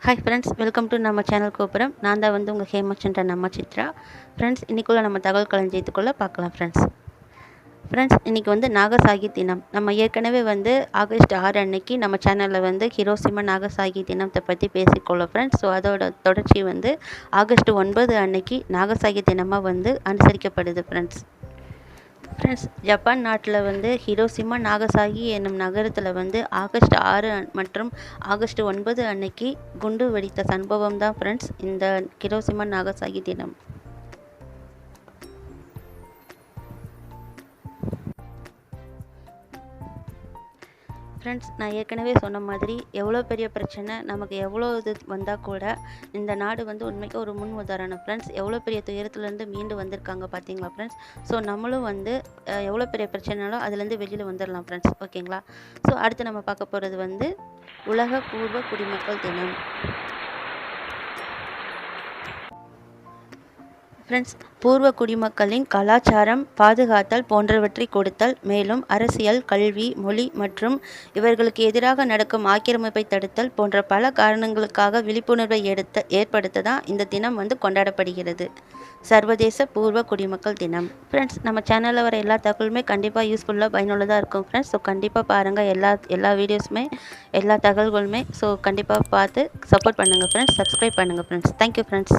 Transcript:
Hi friends, welcome to நம்ம channel கோபுரம். நான் தான் உங்கள் ஹேமச்சந்திர நம்ம சித்ரா. ஃப்ரெண்ட்ஸ், இன்றைக்குள்ள நம்ம தகவல் களஞ்சியத்துக்குள்ளே பார்க்கலாம். ஃப்ரெண்ட்ஸ் இன்றைக்கி நாகசாகி தினம். நம்ம ஏற்கனவே ஆகஸ்ட் 6 அன்னைக்கு நம்ம சேனலில் ஹிரோஷிமா நாகசாகி தினத்தை பற்றி பேசிக்கொள்ளோம் ஃப்ரெண்ட்ஸ். ஸோ அதோட தொடர்ச்சி ஆகஸ்ட் 9 அன்னைக்கு நாகசாகி தினமாக அனுசரிக்கப்படுது ஃப்ரெண்ட்ஸ், ஜப்பான் நாட்டில் ஹிரோஷிமா நாகசாகி என்னும் நகரத்தில் ஆகஸ்ட் 6 மற்றும் ஆகஸ்ட் 9 அன்னைக்கு குண்டு வெடித்த சம்பவம் தான் ஃப்ரெண்ட்ஸ் இந்த ஹிரோஷிமா நாகசாகி தினம். ஃப்ரெண்ட்ஸ், நான் ஏற்கனவே சொன்ன மாதிரி எவ்வளோ பெரிய பிரச்சனை நமக்கு எவ்வளோ இது வந்தால் கூட இந்த நாடு உண்மைக்கு ஒரு முன் உதாரணம் ஃப்ரெண்ட்ஸ். எவ்வளோ பெரிய துயரத்துலேருந்து மீண்டு வந்திருக்காங்க பார்த்தீங்களா ஃப்ரெண்ட்ஸ். ஸோ நம்மளும் எவ்வளோ பெரிய பிரச்சனைனாலும் அதுலேருந்து வெளியில் வந்துடலாம் ஃப்ரெண்ட்ஸ், ஓகேங்களா. ஸோ அடுத்து நம்ம பார்க்க போகிறது உலக பூர்வ குடிமக்கள் தினம். ஃப்ரெண்ட்ஸ், பூர்வ குடிமக்களின் கலாச்சாரம் பாதுகாத்தல் போன்றவற்றை கொடுத்தல், மேலும் அரசியல், கல்வி, மொழி மற்றும் இவர்களுக்கு எதிராக நடக்கும் ஆக்கிரமிப்பை தடுத்தல் போன்ற பல காரணங்களுக்காக விழிப்புணர்வை ஏற்படுத்த தான் இந்த தினம் கொண்டாடப்படுகிறது. சர்வதேச பூர்வ குடிமக்கள் தினம். ஃப்ரெண்ட்ஸ், நம்ம சேனலில் வர எல்லா தகவலுமே கண்டிப்பாக யூஸ்ஃபுல்லாக பயனுள்ளதாக இருக்கும் ஃப்ரெண்ட்ஸ். ஸோ கண்டிப்பாக பாருங்கள், எல்லா வீடியோஸுமே எல்லா தகவல்களுமே. ஸோ கண்டிப்பாக பார்த்து சப்போர்ட் பண்ணுங்கள் ஃப்ரெண்ட்ஸ், சப்ஸ்கிரைப் பண்ணுங்கள் ஃப்ரெண்ட்ஸ். Thank you friends.